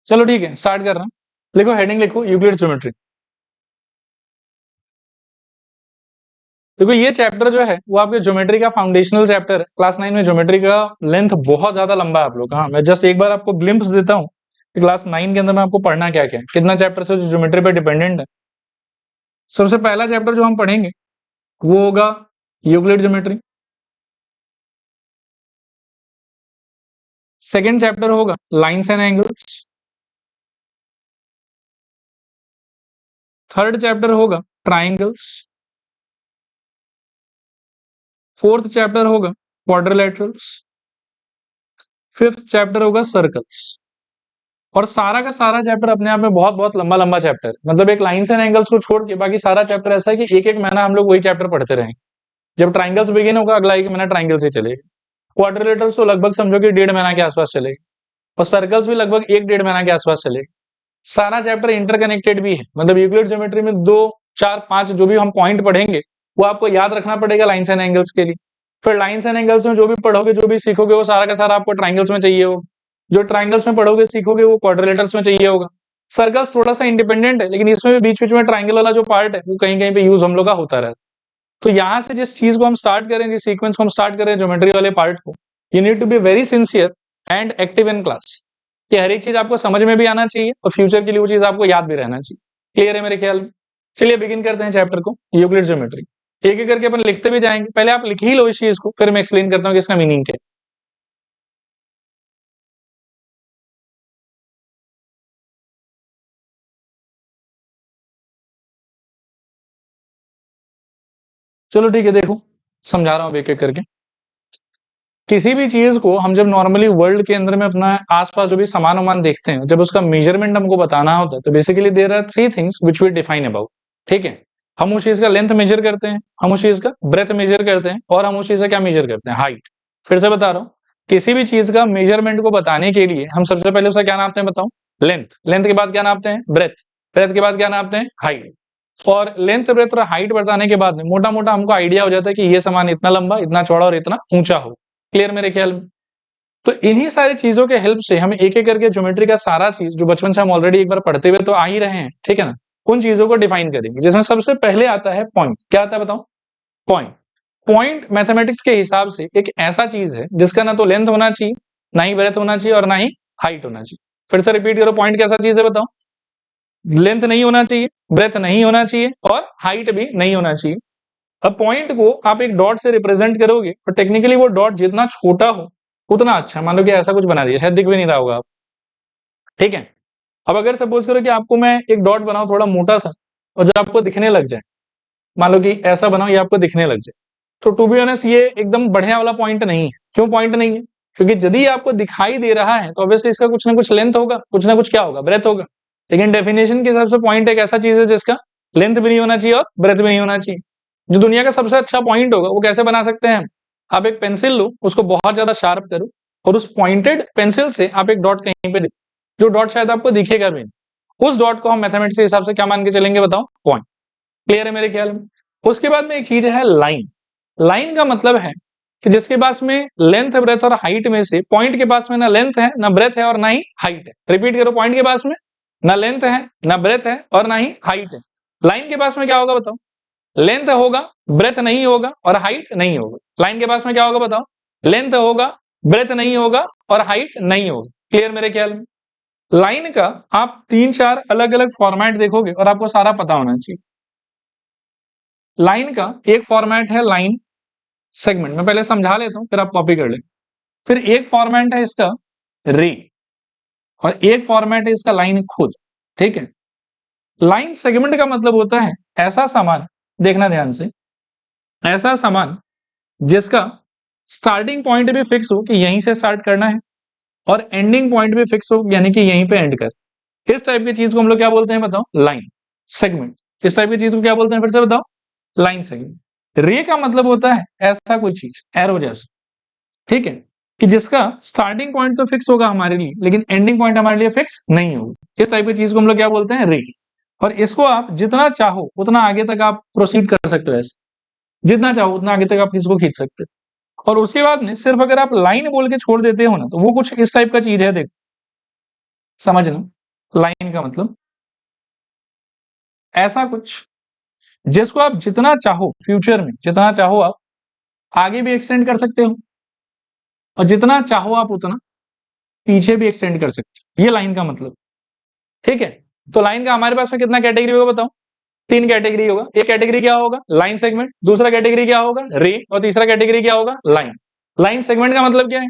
चलो ठीक है, स्टार्ट कर रहा हूँ। लिखो, हेडिंग लिखो, यूक्लिड्स ज्योमेट्री। देखो ये चैप्टर जो है वो आपके ज्योमेट्री का फाउंडेशनल चैप्टर है। क्लास 9 में ज्योमेट्री का लेंथ बहुत ज्यादा लंबा है आप लोग का। हाँ, मैं जस्ट एक बार आपको ग्लिम्प्स देता हूँ कि क्लास 9 के अंदर में आपको पढ़ना क्या क्या है, कितना चैप्टर से जो ज्योमेट्री पे डिपेंडेंट है। सबसे पहला चैप्टर जो हम पढ़ेंगे वो होगा यूक्लिड ज्योमेट्री। सेकेंड चैप्टर होगा lines and angles. Third chapter होगा ट्राइंगल्स। फोर्थ चैप्टर होगा क्वाड्रिलेटरल्स। फिफ्थ चैप्टर होगा सर्कल्स। और सारा का सारा चैप्टर अपने आप में बहुत बहुत लंबा लंबा चैप्टर है। मतलब एक लाइन्स एंड एंगल्स को छोड़ के बाकी सारा चैप्टर ऐसा है कि एक एक महीना हम लोग वही चैप्टर पढ़ते रहेंगे। जब ट्राइंगल्स बिगिन होगा अगला एक महीना ट्राइंगल से चलेगा। क्वाड्रिलेटरल्स तो लगभग समझो कि 1.5 महीना के आसपास चलेगा। और सर्कल्स भी लगभग 1-1.5 महीना के आसपास चलेगा। सारा चैप्टर इंटरकनेक्टेड भी है। मतलब यूक्लिड ज्योमेट्री में 2, 4, 5 जो भी हम पॉइंट पढ़ेंगे वो आपको याद रखना पड़ेगा लाइन्स एंड एंगल्स के लिए। फिर लाइन्स एंड एंगल्स में जो भी पढ़ोगे, जो भी सीखोगे, वो सारा का सारा आपको ट्राइंगल्स में चाहिए होगा। जो ट्राइंगल्स में पढ़ोगे सीखोगे वो क्वाड्रिलेटरल्स में चाहिए होगा। सर्कल्स थोड़ा सा इंडिपेंडेंट है, लेकिन इसमें भी बीच बीच में ट्राइंगल वाला जो पार्ट है वो कहीं कहीं पे यूज हम लोग का होता रहता है। तो यहाँ से जिस चीज को हम स्टार्ट करें, जिस सीक्वेंस को हम स्टार्ट करें ज्योमेट्री वाले पार्ट को, you need to be very sincere and active in class. कि हर एक चीज आपको समझ में भी आना चाहिए और फ्यूचर के लिए वो चीज आपको याद भी रहना चाहिए। क्लियर है मेरे ख्याल में? चलिए बिगिन करते हैं चैप्टर को, यूक्लिड ज्योमेट्री। एक एक करके अपन लिखते भी जाएंगे। पहले आप लिख ही लो इस चीज को, फिर मैं एक्सप्लेन करता हूँ कि इसका मीनिंग क्या है। चलो ठीक है, देखो समझा रहा हूँ एक एक करके। किसी भी चीज को हम जब नॉर्मली वर्ल्ड के अंदर में अपना आसपास जो भी सामान वामान देखते हैं, जब उसका मेजरमेंट हमको बताना होता है तो basically there are 3 things which we define about. ठीक है, हम उस चीज का लेंथ मेजर करते हैं, हम उस चीज का ब्रेथ मेजर करते हैं, और हम उस चीज का क्या मेजर करते हैं? हाइट। फिर से बता रहा हूँ, किसी भी चीज का मेजरमेंट को बताने के लिए हम सबसे पहले उसका क्या नापते हैं बताओ? लेंथ। लेंथ के बाद क्या नापते हैं? ब्रेथ। ब्रेथ के बाद क्या नापते हैं? हाइट। और लेंथ ब्रेथ और हाइट बताने के बाद में मोटा मोटा हमको आइडिया हो जाता है कि ये सामान इतना लंबा, इतना चौड़ा और इतना ऊंचा हो। क्लियर मेरे ख्याल में? तो इन्हीं सारी चीजों के हेल्प से हम एक एक करके ज्योमेट्री का सारा चीज जो बचपन से हम ऑलरेडी एक बार पढ़ते हुए तो आ ही रहे हैं, ठीक है ना, उन चीजों को डिफाइन करेंगे। जिसमें सबसे पहले आता है पॉइंट। क्या आता है बताओ? पॉइंट। पॉइंट मैथमेटिक्स के हिसाब से एक ऐसा चीज है जिसका ना तो लेंथ होना चाहिए, ना ही ब्रेथ होना चाहिए, और ना ही हाइट होना चाहिए। फिर से रिपीट करो, पॉइंट कैसा चीज है बताओ? लेंथ नहीं होना चाहिए, ब्रेथ नहीं होना चाहिए, और हाइट भी नहीं होना चाहिए। अब पॉइंट को आप एक डॉट से रिप्रेजेंट करोगे, और टेक्निकली वो डॉट जितना छोटा हो उतना अच्छा। मान लो कि ऐसा कुछ बना दिया, शायद दिख भी नहीं रहा होगा आप। ठीक है, अब अगर सपोज करो कि आपको मैं एक डॉट बनाऊं थोड़ा मोटा सा, और जो आपको दिखने लग जाए, मान लो कि ऐसा बनाओ ये आपको दिखने लग जाए, तो टू बी ऑनेस्ट ये एकदम बढ़िया वाला पॉइंट नहीं है। क्यों पॉइंट नहीं है? क्योंकि यदि ये आपको दिखाई दे रहा है तो ऑब्वियसली इसका कुछ ना कुछ लेंथ होगा, कुछ ना कुछ क्या होगा? ब्रेथ होगा। लेकिन डेफिनेशन के हिसाब से पॉइंट एक ऐसा चीज है जिसका लेंथ भी नहीं होना चाहिए और ब्रेथ भी नहीं होना चाहिए। जो दुनिया का सबसे अच्छा पॉइंट होगा वो कैसे बना सकते हैं हम? आप एक पेंसिल लो, उसको बहुत ज्यादा शार्प करो, और उस पॉइंटेड पेंसिल से आप एक डॉट कहीं पे जो डॉट शायद आपको दिखेगा भी नहीं, उस डॉट को हम मैथमेटिक्स के हिसाब से क्या मान के चलेंगे बताओ? पॉइंट। क्लियर है मेरे ख्याल में? उसके बाद में एक चीज है लाइन। लाइन का मतलब है कि जिसके पास में लेंथ, ब्रेथ और हाइट में से पॉइंट के पास में ना लेंथ है, ना ब्रेथ है, और ना ही हाइट है। रिपीट करो, पॉइंट के पास में ना लेंथ है, ना ब्रेथ है, और ना ही हाइट है। लाइन के पास में क्या होगा बताओ? लेंथ होगा, ब्रेथ नहीं होगा, और हाइट नहीं होगा। लाइन के पास में क्या होगा बताओ? लेंथ होगा, ब्रेथ नहीं होगा, और हाइट नहीं होगा। क्लियर मेरे ख्याल में? लाइन का आप 3-4 अलग अलग फॉर्मेट देखोगे और आपको सारा पता होना चाहिए। लाइन का एक फॉर्मेट है लाइन सेगमेंट, मैं पहले समझा लेता हूं फिर आप कॉपी कर ले। फिर एक फॉर्मेट है इसका रे, और एक फॉर्मेट है इसका लाइन खुद। ठीक है, लाइन सेगमेंट का मतलब होता है ऐसा सामान, देखना ध्यान से, ऐसा सामान जिसका स्टार्टिंग पॉइंट भी फिक्स हो कि यहीं से स्टार्ट करना है, और एंडिंग पॉइंट भी फिक्स हो यानी कि यहीं पे एंड कर। इस टाइप की चीज को हम लोग क्या बोलते हैं बताओ? Line segment. इस टाइप की चीज को क्या बोलते हैं फिर से बताओ? Line segment. रे का मतलब होता है ऐसा कोई चीज, एरो जैसा, ठीक है, कि जिसका स्टार्टिंग पॉइंट तो फिक्स होगा हमारे लिए, लेकिन एंडिंग पॉइंट हमारे लिए फिक्स नहीं होगा। इस टाइप की चीज को हम लोग क्या बोलते हैं? रे। और इसको आप जितना चाहो उतना आगे तक आप प्रोसीड कर सकते हो, ऐसे जितना चाहो उतना आगे तक आप इसको खींच सकते हो। और उसके बाद में सिर्फ अगर आप लाइन बोल के छोड़ देते हो ना, तो वो कुछ इस टाइप का चीज है, देखो समझना। लाइन का मतलब ऐसा कुछ जिसको आप जितना चाहो फ्यूचर में, जितना चाहो आप आगे भी एक्सटेंड कर सकते हो और जितना चाहो आप उतना पीछे भी एक्सटेंड कर सकते हो, ये लाइन का मतलब। ठीक है, तो लाइन का हमारे पास में कितना कैटेगरी होगा बताओ? 3 कैटेगरी होगा। एक कैटेगरी क्या होगा? Line segment. दूसरा कैटेगरी क्या होगा? रे। और तीसरा कैटेगरी क्या होगा? लाइन। लाइन सेगमेंट का मतलब क्या है?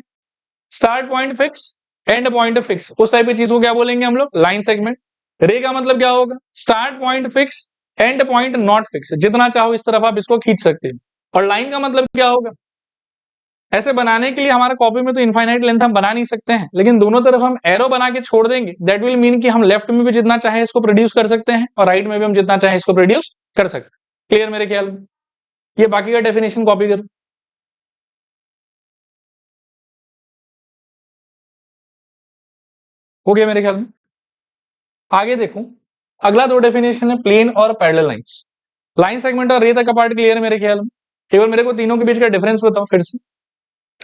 Start point fix, and point fix, उस टाइप की चीज को क्या बोलेंगे हम लोग? Line segment. रे का मतलब क्या होगा? Start point fix, and point not fix, जितना चाहो इस तरफ आप इसको खींच सकते हो। और लाइन का मतलब क्या होगा? ऐसे बनाने के लिए हमारा कॉपी में तो इनफाइनाइट लेंथ हम बना नहीं सकते हैं, लेकिन दोनों तरफ हम एरो बना के छोड़ देंगे। दैट विल मीन कि हम लेफ्ट में भी जितना चाहे इसको प्रोड्यूस कर सकते हैं और राइट में भी हम जितना चाहे इसको प्रोड्यूस कर सकते हैं। क्लियर मेरे ख्याल में? ये बाकी का डेफिनेशन कॉपी करो। हो गया मेरे ख्याल में। आगे देखो, अगला दो डेफिनेशन है प्लेन और पैरेलल लाइंस। लाइन सेगमेंट और रे तक का पार्ट क्लियर है मेरे ख्याल में। केवल मेरे को तीनों के बीच का डिफरेंस बताओ फिर से।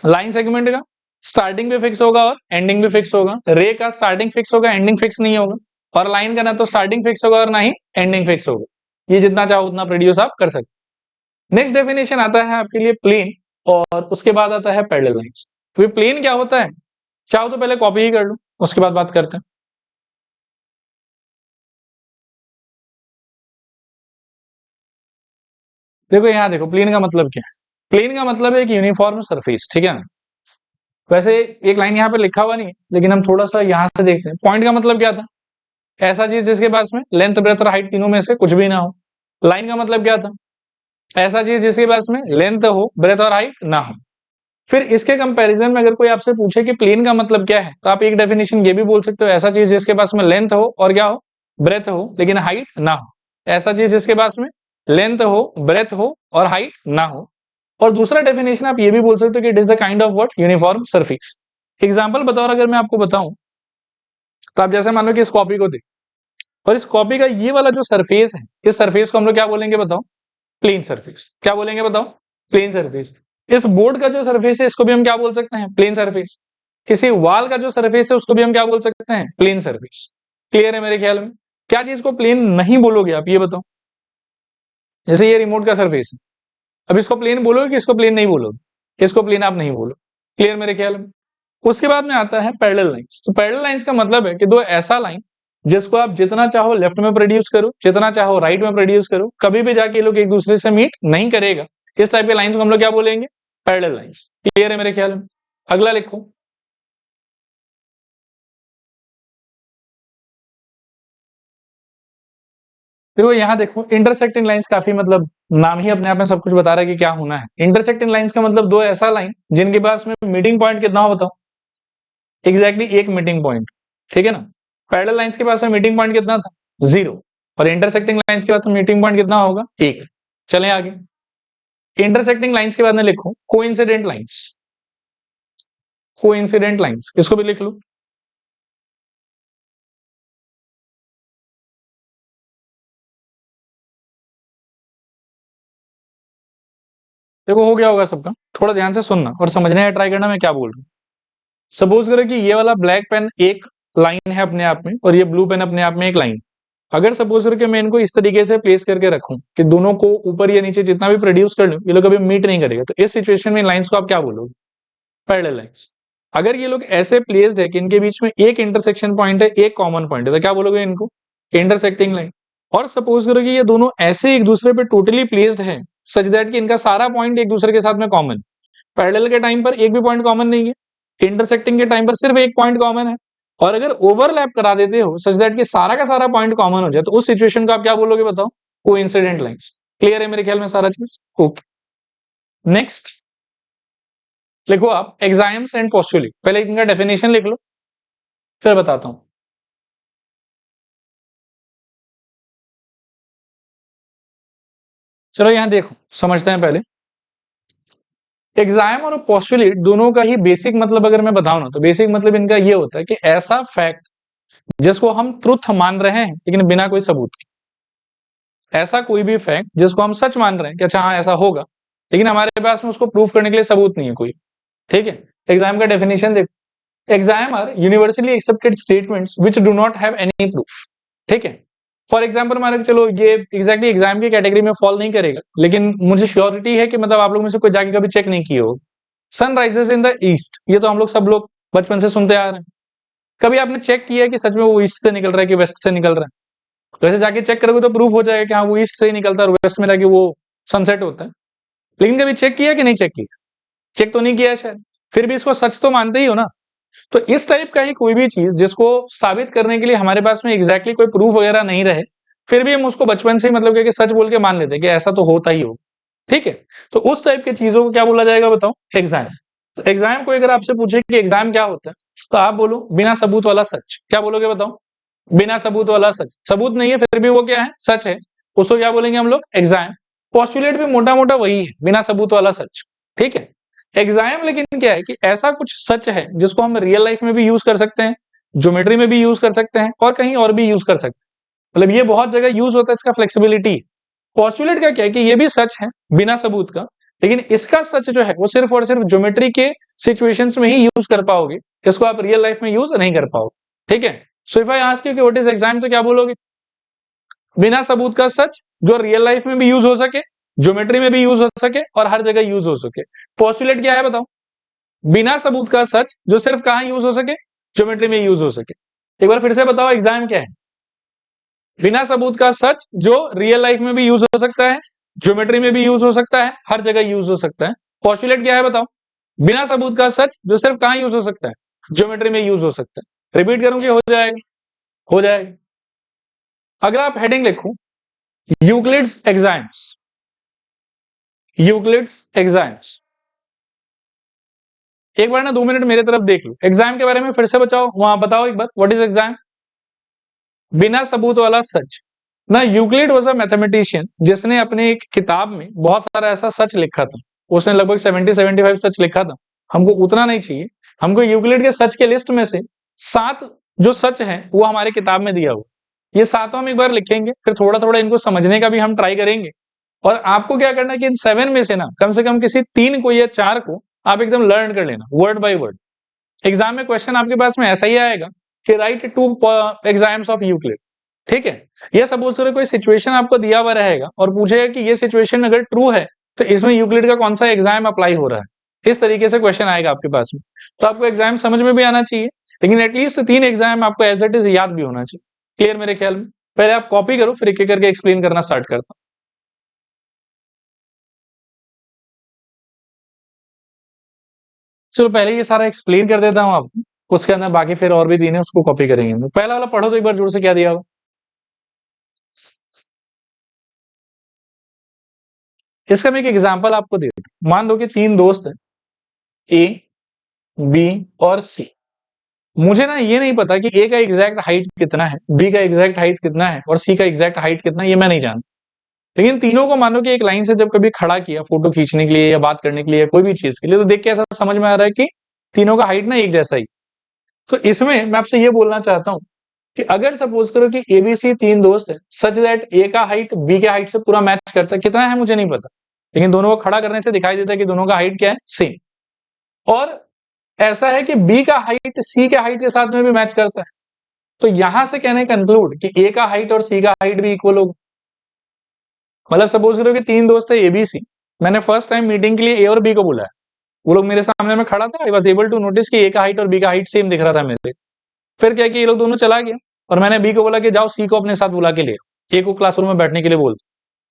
लाइन सेगमेंट का स्टार्टिंग भी फिक्स होगा और एंडिंग भी फिक्स होगा। रे का स्टार्टिंग फिक्स होगा, एंडिंग फिक्स नहीं होगा। और लाइन का ना तो स्टार्टिंग फिक्स होगा और ना ही एंडिंग फिक्स होगा। ये जितना चाहो उतना प्रोड्यूस आप कर सकते। नेक्स्ट डेफिनेशन आता है आपके लिए प्लेन, और उसके बाद आता है पैरेलल लाइंस। तो प्लेन क्या होता है? चाहो तो पहले कॉपी ही कर लो, उसके बाद बात करते हैं। देखो यहाँ देखो, प्लेन का मतलब क्या है? प्लेन का मतलब है एक यूनिफॉर्म सरफेस, ठीक है ना? वैसे एक लाइन यहाँ पे लिखा हुआ नहीं है, लेकिन हम थोड़ा सा यहाँ से देखते हैं। पॉइंट का मतलब क्या था? ऐसा चीज जिसके पास में लेंथ, ब्रेथ और हाइट तीनों में से कुछ भी ना हो। लाइन का मतलब क्या था? ऐसा चीज जिसके पास में लेंथ हो, ब्रेथ और हाइट ना हो। फिर इसके कंपैरिजन में अगर कोई आपसे पूछे कि प्लेन का मतलब क्या है, तो आप एक डेफिनेशन ये भी बोल सकते हो, ऐसा चीज जिसके पास में लेंथ हो और क्या हो? ब्रेथ हो, लेकिन हाइट ना हो। ऐसा चीज जिसके पास में लेंथ हो, ब्रेथ हो और हाइट ना हो। और दूसरा डेफिनेशन आप ये भी बोल सकते हो कि it is the kind of what? Uniform surface. Example बताओ, अगर मैं आपको बताऊं, तो आप जैसे मान लो कि इस कॉपी को देख, और इस कॉपी का ये वाला जो सरफेस है, इस सरफेस को हम लोग क्या बोलेंगे बताओ? Plane surface. क्या बोलेंगे बताओ? Plane surface. इस बोर्ड का जो सरफेस है इसको भी हम क्या बोल सकते हैं? Plane surface. किसी वॉल का जो सरफेस है उसको भी हम क्या बोल सकते हैं? Plane surface. क्लियर है मेरे ख्याल में? क्या चीज को प्लेन नहीं बोलोगे आप, ये बताओ? जैसे ये रिमोट का सरफेस है, अब इसको प्लेन बोलोगे कि इसको प्लेन नहीं बोलोगे? इसको प्लेन आप नहीं बोलो। क्लियर मेरे ख्याल में? उसके बाद में आता है पैरेलल लाइंस। तो पैरेलल लाइंस का मतलब है कि दो ऐसा लाइन जिसको आप जितना चाहो लेफ्ट में प्रोड्यूस करो, जितना चाहो राइट में प्रोड्यूस करो, कभी भी जाके ये लोग एक दूसरे से मीट नहीं करेगा। इस टाइप के लाइंस को हम लोग क्या बोलेंगे? Parallel lines. क्लियर है मेरे ख्याल में? अगला लिखो। देखो यहाँ देखो, इंटरसेक्टिंग लाइंस काफी मतलब नाम ही अपने आप में सब कुछ बता रहा है कि क्या होना है। इंटरसेक्टिंग लाइंस का मतलब दो ऐसा लाइन जिनके पास में मीटिंग पॉइंट कितना हो बताओ? एग्जैक्टली एक मीटिंग पॉइंट। ठीक है ना? पैरेलल लाइंस के पास में मीटिंग पॉइंट कितना था? 0। और इंटरसेक्टिंग लाइंस के पास में मीटिंग पॉइंट कितना होगा? 1। चलें आगे। इंटरसेक्टिंग लाइंस के बाद में लिखो कोइंसिडेंट लाइंस। कोइंसिडेंट लाइंस इसको भी लिख लो। देखो हो गया होगा सबका, थोड़ा ध्यान से सुनना और समझने का ट्राई करना मैं क्या बोल रहा हूँ। सपोज करो कि ये वाला ब्लैक पेन एक लाइन है अपने आप में, और ये ब्लू पेन अपने आप में एक लाइन। अगर सपोज करो कि मैं इनको इस तरीके से प्लेस करके रखूं कि दोनों को ऊपर या नीचे जितना भी प्रोड्यूस कर लूं, ये लोग कभी मीट नहीं करेगा, तो इस सिचुएशन में लाइंस को आप क्या बोलोगे? Parallel lines. अगर ये लोग ऐसे प्लेस्ड है कि इनके बीच में एक इंटरसेक्शन पॉइंट है, एक कॉमन पॉइंट है, तो क्या बोलोगे इनको? Intersecting line. और सपोज करो कि ये दोनों ऐसे एक दूसरे पे टोटली प्लेस्ड है सच दैट कि इनका सारा पॉइंट एक दूसरे के साथ में कॉमन। पैरेलल के टाइम पर एक भी पॉइंट कॉमन नहीं है, इंटरसेक्टिंग के टाइम पर सिर्फ एक पॉइंट कॉमन है। और अगर ओवरलैप करा देते हो सच दैट कि सारा का सारा पॉइंट कॉमन हो जाए, तो उस सिचुएशन को आप क्या बोलोगे बताओ? Coincident lines. क्लियर है मेरे ख्याल में सारा चीज? ओके। नेक्स्ट लिखो आप एग्जाम्स एंड पोस्टुलेट। पहले इनका डेफिनेशन लिख लो, फिर बताता हूं। चलो यहां देखो, समझते हैं पहले। एग्जाम और पोस्टुलेट दोनों का ही बेसिक मतलब अगर मैं बताऊं ना, तो बेसिक मतलब इनका ये होता है कि ऐसा फैक्ट जिसको हम ट्रुथ मान रहे हैं लेकिन बिना कोई सबूत के। ऐसा कोई भी फैक्ट जिसको हम सच मान रहे हैं कि अच्छा हाँ ऐसा होगा, लेकिन हमारे पास में उसको प्रूफ करने के लिए सबूत नहीं है कोई। ठीक है? एग्जाम का डेफिनेशन देखो, axiom are universally accepted statements which do not have any proof. ठीक है, फॉर एग्जाम्पल मान के चलो ये एग्जैक्टली एग्जाम की कैटेगरी में फॉल नहीं करेगा, लेकिन मुझे श्योरिटी है कि मतलब आप लोग में से कोई जाके कभी चेक नहीं किए हो। Sun rises in the east, ये तो हम लोग सब लोग बचपन से सुनते आ रहे हैं। कभी आपने चेक किया कि सच में वो ईस्ट से निकल रहा है कि वेस्ट से निकल रहा है? वैसे जाके चेक करोगे तो प्रूफ हो जाएगा कि हाँ वो ईस्ट से ही निकलता है और वेस्ट में जाके वो सनसेट होता है। लेकिन कभी चेक किया कि नहीं चेक किया? चेक तो नहीं किया शायद, फिर भी इसको सच तो मानते ही हो ना। तो इस टाइप का ही कोई भी चीज जिसको साबित करने के लिए हमारे पास में एग्जैक्टली कोई प्रूफ वगैरह नहीं रहे, फिर भी हम उसको बचपन से ही मतलब कि सच बोल के मान लेते हैं कि ऐसा तो होता ही हो। ठीक है, तो उस टाइप की चीजों को क्या बोला जाएगा बताओ? एग्जाम। तो एग्जाम को अगर आपसे पूछे कि एग्जाम क्या होता है, तो आप बोलो बिना सबूत वाला सच। क्या बोलोगे बताओ? बिना सबूत वाला सच। सबूत नहीं है फिर भी वो क्या है? सच है। उसको क्या बोलेंगे हम लोग? एग्जाम। पॉस्टुलेट भी मोटा मोटा वही है, बिना सबूत वाला सच। ठीक है, एग्जाम लेकिन क्या है कि ऐसा कुछ सच है जिसको हम रियल लाइफ में भी यूज कर सकते हैं, ज्योमेट्री में भी यूज कर सकते हैं और कहीं और भी यूज कर सकते हैं। मतलब ये बहुत जगह यूज होता है, इसका फ्लेक्सिबिलिटी। पॉस्टुलेट का क्या है कि ये भी सच है बिना सबूत का, लेकिन इसका सच जो है वो सिर्फ और सिर्फ ज्योमेट्री के सिचुएशंस में ही यूज कर पाओगे, इसको आप रियल लाइफ में यूज नहीं कर पाओगे। ठीक है, so if I ask you कि व्हाट इज एग्जाम, तो क्या बोलोगे? बिना सबूत का सच जो रियल लाइफ में भी यूज हो सके, ज्योमेट्री में भी यूज हो सके और हर जगह यूज हो सके। पॉस्टुलेट क्या है बताओ? बिना सबूत का सच जो सिर्फ कहां यूज हो सके? ज्योमेट्री में यूज हो सके। एक बार फिर से बताओ एग्जाम क्या है? बिना सबूत का सच जो रियल लाइफ में भी यूज हो सकता है, ज्योमेट्री में भी यूज हो सकता है, हर जगह यूज हो सकता है। पॉस्टुलेट क्या है बताओ? बिना सबूत का सच जो सिर्फ कहां यूज हो सकता है? ज्योमेट्री में यूज हो सकता है। रिपीट करूंगी, हो जाएगा? हो जाएगा। अगर आप हेडिंग लिखो यूक्लिड्स एग्जाम्स, यूक्लिड्स एग्जाम्स, एक बार ना 2 मिनट मेरे तरफ देख लो, एग्जाम के बारे में फिर से बचाओ, वहां बताओ एक बार व्हाट इज एग्जाम। बिना सबूत वाला सच ना। यूक्लिड वाज अ मैथमेटिशियन जिसने अपने एक किताब में बहुत सारा ऐसा सच लिखा था। उसने लगभग 70-75 सच लिखा था। हमको उतना नहीं चाहिए, हमको यूक्लिड के सच के लिस्ट में से 7 जो सच है वो हमारे किताब में दिया हुआ। ये सातों हम एक बार लिखेंगे, फिर थोड़ा थोड़ा इनको समझने का भी हम ट्राई करेंगे। और आपको क्या करना है कि इन 7 में से ना कम से कम किसी 3 को या 4 को आप एकदम लर्न कर लेना वर्ड बाय वर्ड। एग्जाम में क्वेश्चन आपके पास में ऐसा ही आएगा कि राइट 2 एग्जाम्स ऑफ यूक्लिड। ठीक है, ये सपोज करो कोई सिचुएशन आपको दिया हुआ रहेगा और पूछेगा कि ये सिचुएशन अगर ट्रू है तो इसमें यूक्लिड का कौन सा एग्जाम अप्लाई हो रहा है। इस तरीके से क्वेश्चन आएगा आपके पास में। तो आपको एग्जाम समझ में भी आना चाहिए, लेकिन एटलीस्ट 3 एग्जाम आपको एज इट इज याद भी होना चाहिए। क्लियर मेरे ख्याल में? पहले आप कॉपी करो, फिर एक एक करके एक्सप्लेन करना स्टार्ट करता हूं। चलो पहले ये सारा एक्सप्लेन कर देता हूँ आपको, उसके अंदर बाकी फिर और भी 3 है उसको कॉपी करेंगे। पहला वाला पढ़ो तो एक बार जोर से, क्या दिया हुआ। इसका मैं एक एग्जांपल आपको देता हूं। मान लो कि 3 दोस्त हैं, ए, बी और सी। मुझे ना ये नहीं पता कि ए का एग्जैक्ट हाइट कितना है, बी का एग्जैक्ट हाइट कितना है और सी का एग्जैक्ट हाइट कितना है, ये मैं नहीं जानता। लेकिन तीनों को मानो कि एक लाइन से जब कभी खड़ा किया फोटो खींचने के लिए या बात करने के लिए या कोई भी चीज के लिए, तो देख के ऐसा समझ में आ रहा है कि तीनों का हाइट ना एक जैसा ही। तो इसमें मैं आपसे ये बोलना चाहता हूँ कि अगर सपोज करो कि एबीसी 3 दोस्त है, सच दैट ए का हाइट बी के हाइट से पूरा मैच करता है, कितना है मुझे नहीं पता, लेकिन दोनों को खड़ा करने से दिखाई देता है कि दोनों का हाइट क्या है? सेम। और ऐसा है कि बी का हाइट सी के हाइट के साथ में भी मैच करता है। तो यहां से कहने कंक्लूड कि ए का हाइट और सी का हाइट भी इक्वल होगा। मतलब सपोज करो कि 3 दोस्त है एबीसी, मैंने फर्स्ट टाइम मीटिंग के लिए ए और बी को बुलाया, वो लोग मेरे सामने में खड़ा था, I was able to notice कि ए का हाइट और बी का हाइट सेम दिख रहा था मेरे। फिर क्या कि ये लोग दोनों चला गया और मैंने बी को बोला कि जाओ सी को अपने साथ बुला के ले आओ, ए को क्लासरूम में बैठने के लिए बोल।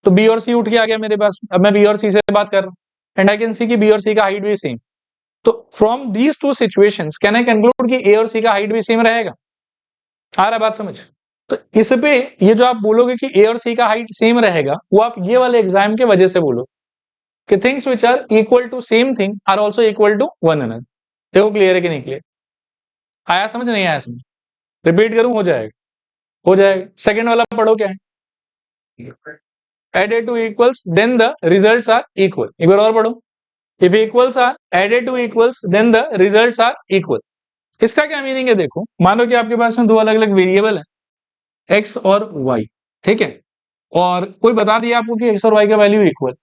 तो बी और सी उठ के आ गया मेरे पास, अब मैं बी और सी से बात कर रहा हूँ एंड आई कैन सी कि बी और सी का हाइट भी सेम। तो from these 2 situations can I conclude कि ए और सी का हाइट भी सेम रहेगा। आ रहा बात समझ? तो इस पे ये जो आप बोलोगे कि ए और सी का हाइट सेम रहेगा, वो आप ये वाले एग्जाम के वजह से बोलो कि things which are equal to same thing are also equal to one another. देखो क्लियर है कि नहीं क्लियर? आया समझ, नहीं आया समझ? रिपीट करूं, हो जाएगा? हो जाएगा। सेकंड वाला पढ़ो क्या है? added to equals then the results are equal। एक बार और पढ़ो। if equals are added to equals then the results are equal। इसका क्या मीनिंग है? देखो मानो कि आपके पास में 2 अलग अलग वेरिएबल है x और y। ठीक है, और कोई बता दिया आपको कि x और y का वैल्यू इक्वल।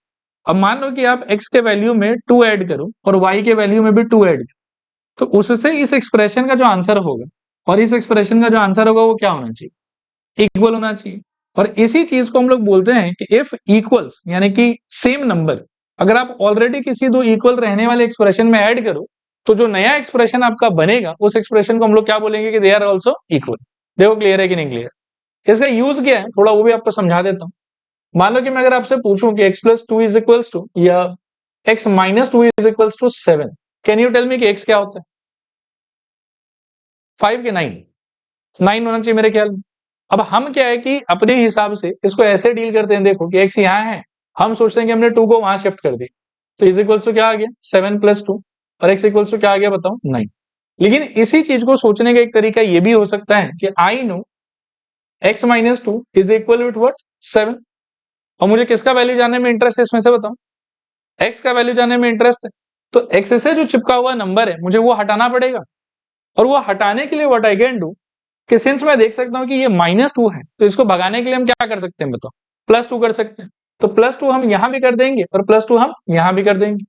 अब मान लो कि आप x के वैल्यू में 2 ऐड करो और y के वैल्यू में भी 2 ऐड करो, तो उससे इस एक्सप्रेशन का जो आंसर होगा और इस एक्सप्रेशन का जो आंसर होगा वो क्या होना चाहिए, इक्वल होना चाहिए। और इसी चीज को हम लोग बोलते हैं कि इफ इक्वल्स, यानी कि सेम नंबर अगर आप ऑलरेडी किसी दो इक्वल रहने वाले एक्सप्रेशन में ऐड करो तो जो नया एक्सप्रेशन आपका बनेगा उस एक्सप्रेशन को हम लोग क्या बोलेंगे कि दे आर ऑल्सो इक्वल। देखो क्लियर है कि नहीं क्लियर? इसका यूज क्या है थोड़ा वो भी आपको समझा देता हूँ। मान लो कि मैं अगर आपसे पूछूं कि x plus two is equals to या x minus two is equals to 7, can you tell me कि x क्या होता है? 5 के 9? 9 होना चाहिए मेरे ख्याल में। अब हम क्या है कि अपने हिसाब से इसको ऐसे डील करते हैं, देखो कि x यहाँ है, हम सोचते हैं कि हमने 2 को वहां शिफ्ट कर दिया तो इज इक्वल्स टू क्या आ गया 7 प्लस 2 और x इक्वल्स टू क्या आ गया बताओ 9। लेकिन इसी चीज को सोचने का एक तरीका ये भी हो सकता है कि I know x minus two is equal with what 7, और मुझे किसका वैल्यू जानने में इंटरेस्ट है इसमें से बताओ, x का वैल्यू जानने में इंटरेस्ट है। तो x से जो चिपका हुआ नंबर है मुझे वो हटाना पड़ेगा, और वो हटाने के लिए व्हाट आई कैन डू कि सिंस मैं देख सकता हूं कि ये माइनस टू है तो इसको भगाने के लिए हम क्या कर सकते हैं बताओ, प्लस टू कर सकते हैं। तो प्लस टू हम यहां भी कर देंगे और प्लस टू हम यहां भी कर देंगे,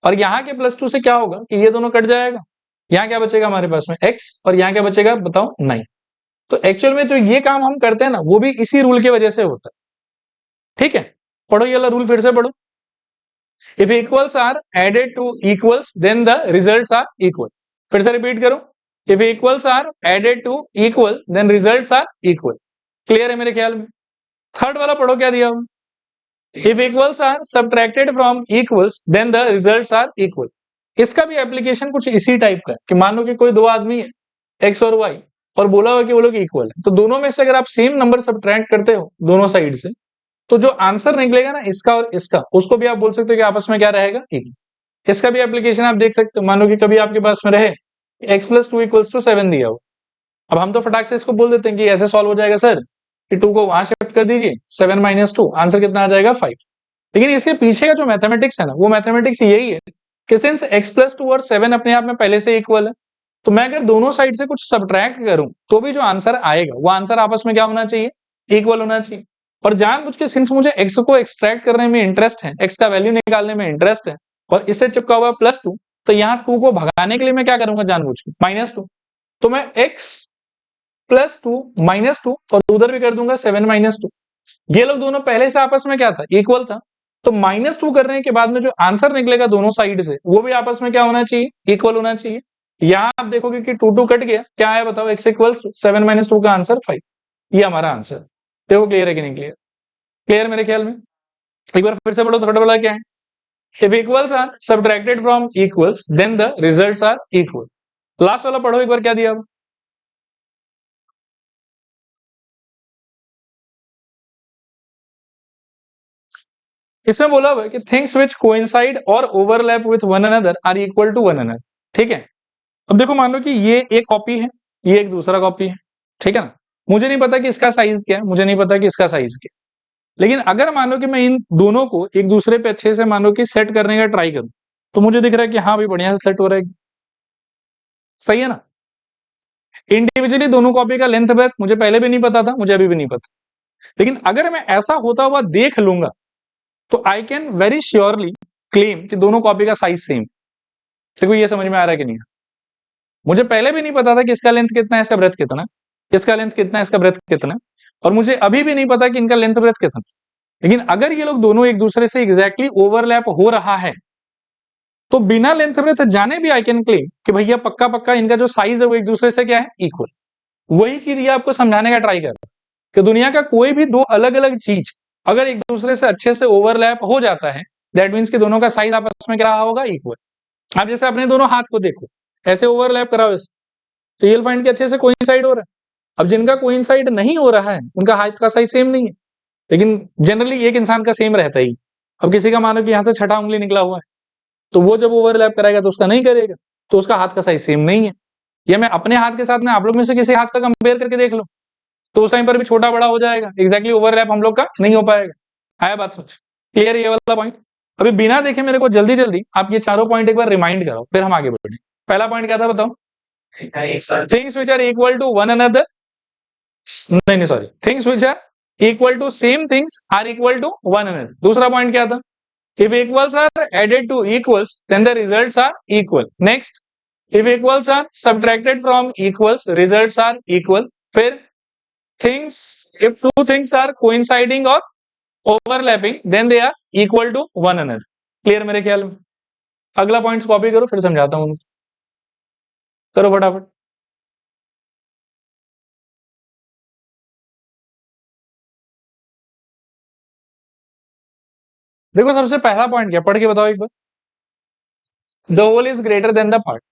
और यहाँ के प्लस टू से क्या होगा कि ये दोनों कट जाएगा, यहाँ क्या बचेगा हमारे पास में x और यहाँ क्या बचेगा बताओ 9। तो एक्चुअल में जो ये काम हम करते हैं ना वो भी इसी रूल की वजह से होता है। ठीक है, पढ़ो ये वाला रूल फिर से पढ़ो। If equals are added to equals then the results are equal. फिर से रिपीट करो, if equals are added to equal then results are equal. Clear है मेरे ख्याल में? थर्ड वाला पढ़ो क्या दिया हुआ, if equals are subtracted from equals then the results are equal. इसका भी एप्लीकेशन कुछ इसी टाइप का है कि मान लो कि कोई दो आदमी है एक्स और वाई और बोला हुआ कि वो लोग इक्वल है, तो दोनों में से अगर आप सेम नंबर सबट्रैक्ट करते हो दोनों साइड से तो जो आंसर निकलेगा ना इसका और इसका उसको भी आप बोल सकते हो कि आपस में क्या रहेगा इक्वल। इसका भी एप्लीकेशन आप देख सकते हो, मान लो कि कभी आपके पास में रहे x plus two equals to 7 दिया हो, अब हम तो फटाक से इसको बोल देते हैं कि ऐसे सॉल्व हो जाएगा सर कि 2 को वहां शिफ्ट कर दीजिए 7 माइनस 2 आंसर कितना आ जाएगा 5। लेकिन इसके पीछे का जो मैथमेटिक्स है ना वो मैथमेटिक्स यही है कि सिंस x प्लस टू और 7 अपने आप में पहले से इक्वल है तो मैं अगर दोनों साइड से कुछ सब्ट्रैक्ट करूं तो भी जो आंसर आएगा वो आंसर आपस में क्या होना चाहिए, इक्वल होना चाहिए। और जानबूझ के सिंस मुझे x को एक्सट्रैक्ट करने में इंटरेस्ट है, x का वैल्यू निकालने में इंटरेस्ट है और इससे चिपका हुआ प्लस टू, तो यहाँ 2 को भगाने के लिए मैं क्या करूंगा जानबूझ के माइनस टू, तो मैं x plus to minus two और उधर भी कर दूंगा 7 माइनस टू। ये लोग दोनों पहले से आपस में क्या था इक्वल था, तो माइनस टू करने के बाद में जो आंसर निकलेगा दोनों साइड से वो भी आपस में क्या होना चाहिए, इक्वल होना चाहिए। यहाँ आप देखोगे कि 2 2 कट गया, क्या है बताओ, x इक्वल्स टू 7 माइनस 2 का आंसर 5। ये हमारा आंसर। देखो क्लियर है कि नहीं क्लियर? क्लियर मेरे ख्याल में? एक बार फिर से पढ़ो, थर्ड वाला क्या है, if equals are subtracted from equals then the results are equal. Last वाला पढ़ो एक बार क्या दिया। इसमें बोला हुआ है कि थिंग्स विच कोइंसाइड और overlap with one another are equal to one another. ठीक है, अब देखो मान लो कि ये एक कॉपी है, ये एक दूसरा कॉपी है, ठीक है ना। मुझे नहीं पता कि इसका साइज क्या है, मुझे नहीं पता कि इसका साइज क्या है, लेकिन अगर मान लो कि मैं इन दोनों को एक दूसरे पे अच्छे से मान लो कि सेट करने का ट्राई करूं तो मुझे दिख रहा है कि हाँ भाई बढ़िया से सेट हो रहा है, सही है ना। इंडिविजुअली दोनों कॉपी का लेंथ ब्रेथ मुझे पहले भी नहीं पता था, मुझे अभी भी नहीं पता, लेकिन अगर मैं ऐसा होता हुआ देख लूंगा तो I can very surely claim कि दोनों कॉपी का साइज सेम। देखो ये समझ में आ रहा है कि नहीं? मुझे पहले भी नहीं पता था कि इसका लेंथ कितना है, इसका ब्रेथ कितना है, इसका लेंथ कितना है, इसका ब्रेथ कितना है, और मुझे अभी भी नहीं पता कि इनका लेंथ ब्रेथ कितना है। लेकिन अगर ये लोग दोनों एक दूसरे से एग्जैक्टली ओवरलैप हो रहा है तो बिना लेंथ ब्रेथ जाने भी आई कैन क्लेम कि भैया पक्का पक्का इनका जो साइज है वो एक दूसरे से क्या है, इक्वल। वही चीज ये आपको समझाने का ट्राई कर रहा है कि दुनिया का कोई भी दो अलग अलग चीज अगर एक दूसरे से अच्छे से ओवरलैप हो जाता है दैट मीन्स कि दोनों का साइज आपस में क्या रहा होगा, इक्वल। आप जैसे अपने दोनों हाथ को देखो, ऐसे ओवरलैप कराओ इस, तो you'll find कि अच्छे से कोइंसाइड हो रहा है। अब जिनका कोइंसाइड नहीं हो रहा है उनका हाथ का साइज सेम नहीं है, लेकिन जनरली एक इंसान का सेम रहता ही। अब किसी का मानो कि यहाँ से छठा उंगली निकला हुआ है तो वो जब ओवरलैप कराएगा तो उसका नहीं करेगा, तो उसका हाथ का साइज सेम नहीं है। या मैं अपने हाथ के साथ में आप लोग में से किसी हाथ का कंपेयर करके देख लो तो उस टाइम पर भी छोटा बड़ा हो जाएगा, एग्जैक्टली ओवरलैप हम लोग का नहीं हो पाएगा। आया बात समझ? क्लियर ये वाला पॉइंट? अभी बिना देखे मेरे को जल्दी जल्दी आप ये चारों पॉइंट एक बार रिमाइंड करो फिर हम आगे बढ़े। पहला पॉइंट क्या था बताओ, things which are equal to one another, नहीं sorry, things which are equal to same things are equal to one another. दूसरा पॉइंट क्या था, if equals are added to equals then the results are equal. Next, if equals are subtracted from equals results are equal. फिर things, if two things are coinciding और overlapping then they are equal to one another. Clear मेरे ख्याल में? अगला point copy करो फिर समझाता हूं, करो फटाफट। देखो सबसे पहला पॉइंट क्या, पढ़ के बताओ एक बार। The whole is greater than the part.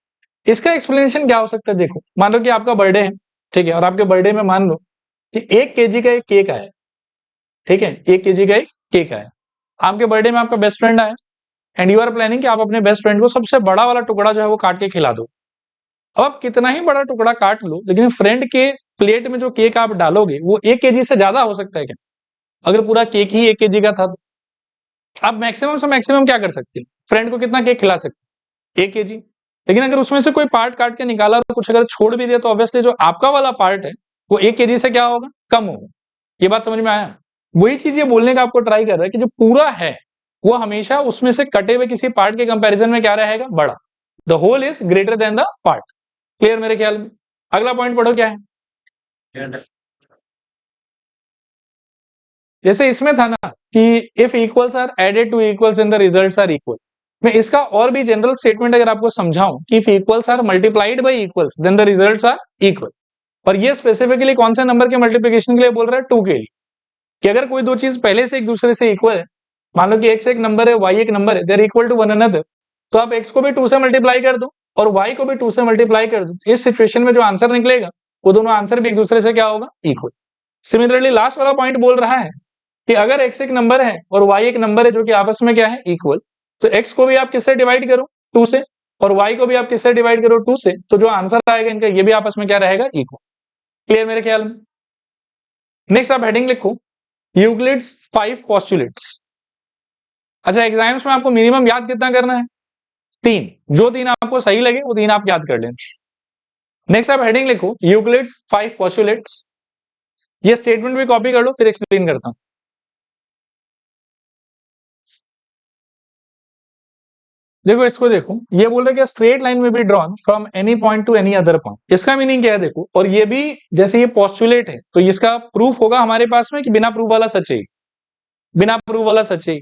इसका एक्सप्लेनेशन क्या हो सकता है? देखो मान लो कि आपका बर्थडे है, ठीक है, और आपके बर्थडे में मान लो कि 1 kg का एक केक आया, ठीक है, 1 kg का एक केक आया। आपके बर्थडे में आपका बेस्ट फ्रेंड आया एंड यू आर प्लानिंग कि आप अपने बेस्ट फ्रेंड को सबसे बड़ा वाला टुकड़ा जो है वो काट के खिला दो। अब आप कितना ही बड़ा टुकड़ा काट लो, लेकिन फ्रेंड के प्लेट में जो केक आप डालोगे वो 1 kg से ज्यादा हो सकता है क्या? अगर पूरा केक ही 1 kg का था तो आप मैक्सिमम से मैक्सिमम क्या कर सकते हो? फ्रेंड को कितना केक खिला सकते हो? 1 kg। लेकिन अगर उसमें से कोई पार्ट काट के निकाला और कुछ अगर छोड़ भी दिया तो ऑब्वियसली जो आपका वाला पार्ट है वो 1 kg से क्या होगा? कम होगा। ये बात समझ में आया? वही चीज ये बोलने का आपको ट्राई कर रहा है कि जो पूरा है वो हमेशा उसमें से कटे हुए किसी पार्ट के कंपैरिजन में क्या रहेगा? बड़ा। The whole is greater than the part. Clear मेरे ख्याल में? अगला पॉइंट पढ़ो क्या है। जैसे इसमें था ना कि if equals are added to equals in the results are equal. मैं इसका और भी जनरल स्टेटमेंट अगर आपको समझाऊं कि if equals are multiplied by equals then the results are equal. और ये स्पेसिफिकली कौन से नंबर के मल्टीप्लिकेशन के लिए बोल रहा है? 2 के लिए। कि अगर कोई दो चीज पहले से एक दूसरे से इक्वल है, मान लो कि x एक नंबर है, y एक नंबर है, they are equal to one another, तो आप x को भी 2 से मल्टीप्लाई कर दो और y को भी 2 से मल्टीप्लाई कर दो। इस सिचुएशन में जो आंसर निकलेगा वो दोनों आंसर भी एक दूसरे से क्या होगा? इक्वल। सिमिलरली लास्ट वाला पॉइंट बोल रहा है कि अगर x एक नंबर है और y एक नंबर है जो कि आपस में क्या है? इक्वल, तो x को भी आप किससे डिवाइड करो? 2 से, और y को भी आप किससे डिवाइड करो? 2 से, तो जो आंसर आएगा इनका ये भी आपस में क्या रहेगा? इक्वल। क्लियर मेरे ख्याल में? नेक्स्ट आप हेडिंग लिखो, यूक्लिड्स 5 पोस्टुलेट्स। अच्छा, एग्जाम्स में आपको मिनिमम याद कितना करना है? 3। जो 3 आपको सही लगे वो 3 आप याद कर लेना। नेक्स्ट आप हेडिंग लिखो, यूक्लिड्स 5 पोस्टुलेट्स। ये स्टेटमेंट भी कॉपी कर लो फिर एक्सप्लेन करता हूं। देखो इसको देखो, ये बोल रहे कि स्ट्रेट लाइन में be drawn from any point two any other point. इसका मीनिंग क्या है देखो, और ये भी जैसे ये पोस्टुलेट है तो इसका प्रूफ होगा हमारे पास में कि बिना प्रूफ वाला सच है, बिना प्रूफ वाला सच है।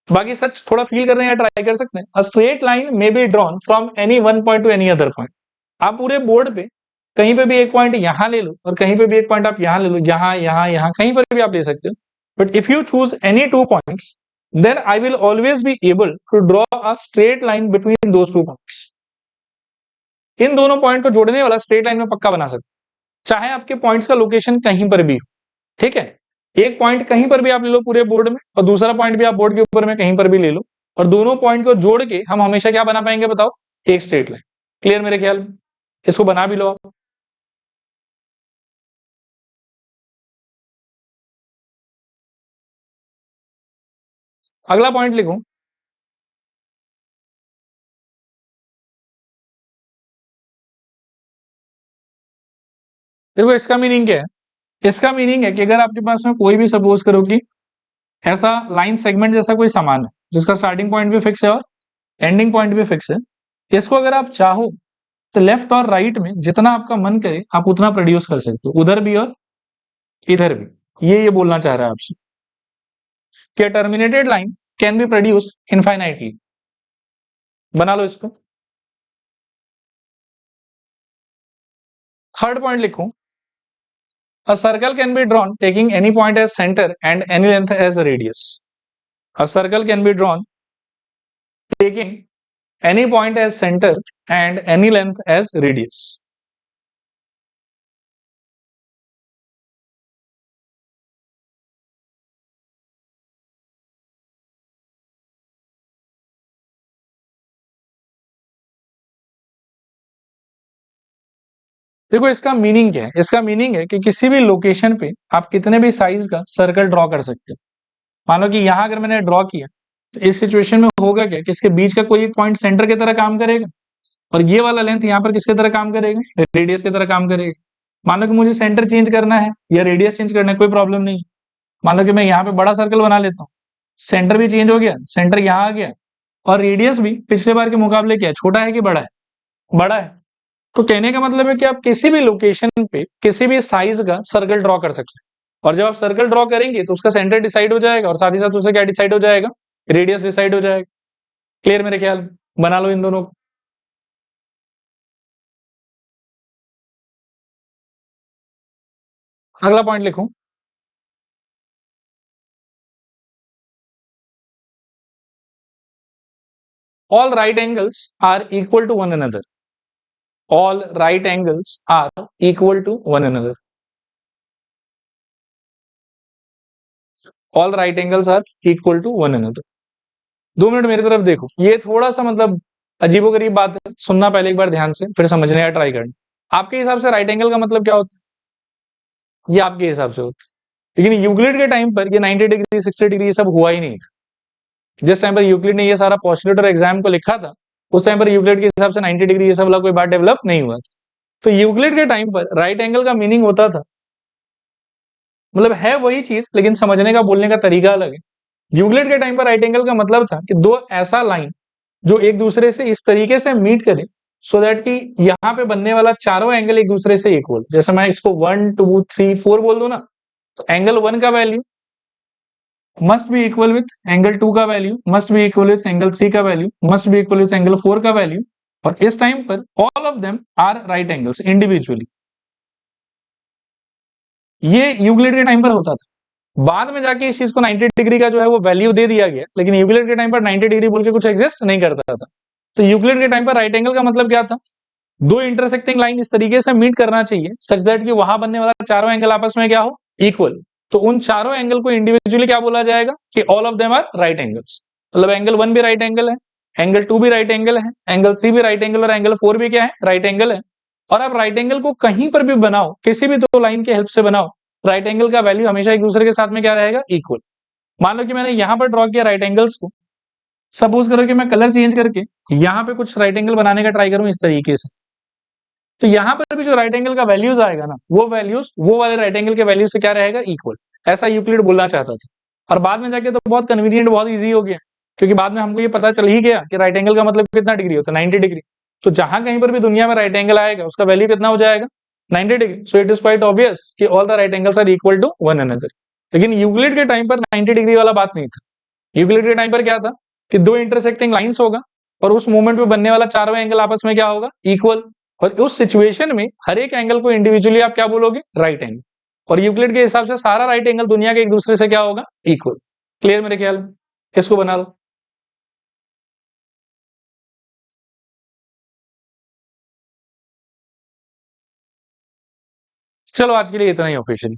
बाकी सच थोड़ा फील कर रहे हैं, ट्राई कर सकते हैं। अ स्ट्रेट लाइन में be drawn from any one point two any other point. आप पूरे बोर्ड पे कहीं पे भी एक पॉइंट यहां ले लो और कहीं पे भी एक पॉइंट आप यहां ले लो, यहां यहां यहां कहीं पर भी आप ले सकते हो। But if you choose any 2 points then I will always be able to draw a straight line between those 2 points। इन दोनों पॉइंट को जोड़ने वाला स्ट्रेट लाइन में पक्का बना सकते, चाहे आपके पॉइंट्स का लोकेशन कहीं पर भी हो। ठीक है, एक पॉइंट कहीं पर भी आप ले लो पूरे बोर्ड में और दूसरा पॉइंट भी आप बोर्ड के ऊपर में कहीं पर भी ले लो, और दोनों पॉइंट को जोड़ के हम हमेशा क्या बना पाएंगे बताओ? एक स्ट्रेट लाइन। क्लियर मेरे ख्याल में? इसको बना भी लो आप। अगला पॉइंट लिखो, देखो इसका मीनिंग क्या है। इसका मीनिंग है कि अगर आपके पास में कोई भी सपोज करो कि ऐसा लाइन सेगमेंट जैसा कोई सामान है जिसका स्टार्टिंग पॉइंट भी फिक्स है और एंडिंग पॉइंट भी फिक्स है, इसको अगर आप चाहो तो लेफ्ट और राइट में जितना आपका मन करे आप उतना प्रोड्यूस कर सकते हो, उधर भी और इधर भी। ये बोलना चाह रहा है आपसे कि terminated line can be produced infinitely. बना लो इसको। थर्ड पॉइंट लिखो, a circle can be drawn taking any point as centre and any length as radius. A circle can be drawn taking any point as centre and any length as radius. देखो इसका meaning क्या है। इसका meaning है कि किसी भी location पे आप कितने भी साइज का सर्कल ड्रॉ कर सकते हो। मानो कि यहां अगर मैंने ड्रॉ किया तो इस सिचुएशन में होगा क्या कि इसके बीच का कोई एक पॉइंट सेंटर की तरह काम करेगा और ये वाला लेंथ यहाँ पर किसकी तरह काम करेगा? रेडियस की तरह काम करेगा। मान लो कि मुझे सेंटर चेंज करना है या रेडियस चेंज करना है, कोई प्रॉब्लम नहीं। मान लो कि मैं यहाँ पे बड़ा सर्कल बना लेता हूँ, सेंटर भी चेंज हो गया, सेंटर यहाँ आ गया और रेडियस भी पिछले बार के मुकाबले क्या है? छोटा है कि बड़ा है? बड़ा है। तो कहने का मतलब है कि आप किसी भी लोकेशन पे किसी भी साइज का सर्कल ड्रॉ कर सकते हैं, और जब आप सर्कल ड्रॉ करेंगे तो उसका सेंटर डिसाइड हो जाएगा, और साथ ही साथ उससे क्या डिसाइड हो जाएगा, रेडियस डिसाइड हो जाएगा। क्लियर मेरे ख्याल में? बना लो इन दोनों को। अगला पॉइंट लिखूं, all right angles are equal to one another. All right angles are equal to one another. All right angles are equal to one another. 2 minute मेरी तरफ देखो, ये थोड़ा सा मतलब अजीबोगरीब बात है, सुनना पहले एक बार ध्यान से, फिर समझने का ट्राई करना। आपके हिसाब से राइट एंगल का मतलब क्या होता है? ये आपके हिसाब से होता है, लेकिन यूक्लिड के टाइम पर ये 90 डिग्री 60 डिग्री ये सब हुआ ही नहीं था। जिस टाइम पर यूक्लिड ने ये सारा पोस्टुलेट और एग्जाम को लिखा था, उस टाइम पर यूक्लिड के हिसाब से 90 डिग्री ये सब वाला कोई बात डेवलप नहीं हुआ था। तो यूक्लिड के टाइम पर राइट एंगल का मीनिंग होता था, मतलब है वही चीज, लेकिन समझने का बोलने का तरीका अलग है। यूक्लिड के टाइम पर राइट एंगल का मतलब था कि दो ऐसा लाइन जो एक दूसरे से इस तरीके से मीट करे, सो दैट कि यहाँ पे बनने वाला चारों एंगल एक दूसरे से इक्वल। जैसे मैं इसको 1 2 3 4 बोल दूं ना, तो एंगल 1 का value must be equal with angle 2 का value, must be equal with angle 3 का value, must be equal with angle 4 का वैल्यू। और इस टाइम पर all of them are right angles individually. ये यूक्लिड के टाइम पर होता था। बाद में जाके इस चीज को 90 डिग्री का जो है वो वैल्यू दे दिया गया, लेकिन यूक्लिड के टाइम पर 90 डिग्री बोल के कुछ एग्जिस्ट नहीं करता था। तो यूक्लिड के टाइम पर राइट एंगल का मतलब क्या था? दो इंटरसेक्टिंग लाइन इस तरीके से मीट करना चाहिए सच दैट कि वहां बनने वाला चारों एंगल आपस में क्या हो, इक्वल। तो उन चारों एंगल को इंडिविजुअली क्या बोला जाएगा कि all of them are right angles. मतलब एंगल 1 भी राइट एंगल है, एंगल 2 भी राइट एंगल है, एंगल 3 भी राइट एंगल, और एंगल 4 भी क्या है, राइट एंगल है। और आप राइट एंगल को कहीं पर भी बनाओ, किसी भी दो लाइन के हेल्प से बनाओ, राइट एंगल का वैल्यू हमेशा एक दूसरे के साथ में क्या रहेगा, इक्वल। मान लो कि मैंने यहां पर ड्रॉ किया राइट एंगल्स को, सपोज करो कि मैं कलर चेंज करके यहां पे कुछ राइट एंगल बनाने का ट्राई करूं इस तरीके से, तो यहां पर भी जो राइट एंगल का वैल्यूज आएगा ना, वो वैल्यूज वो वाले राइट एंगल के वैल्यू से क्या रहेगा, इक्वल। ऐसा यूक्लिड बोलना चाहता था। और बाद में जाके तो बहुत कन्वीनियंट, बहुत ईजी हो गया, क्योंकि बाद में हमको ये पता चल ही गया कि राइट एंगल का मतलब कितना डिग्री होता है, 90 डिग्री। तो जहां कहीं पर भी दुनिया में राइट एंगल आएगा उसका वैल्यू कितना हो जाएगा, 90 degree. So it is quite obvious कि all the right angles are equal to one another. लेकिन यूक्लिड के टाइम पर 90 डिग्री वाला बात नहीं था। यूक्लिड के टाइम पर क्या था कि दो इंटरसेक्टिंग लाइंस होगा, और उस मोमेंट पे बनने वाला चारों एंगल आपस में क्या होगा, इक्वल। और उस सिचुएशन में हर एक एंगल को इंडिविजुअली आप क्या बोलोगे, राइट एंगल। और यूक्लिड के हिसाब से सारा राइट एंगल दुनिया के एक दूसरे से क्या होगा, इक्वल। क्लियर मेरे ख्याल में? इसको बना लो। चलो आज के लिए इतना ही ऑफिशियल।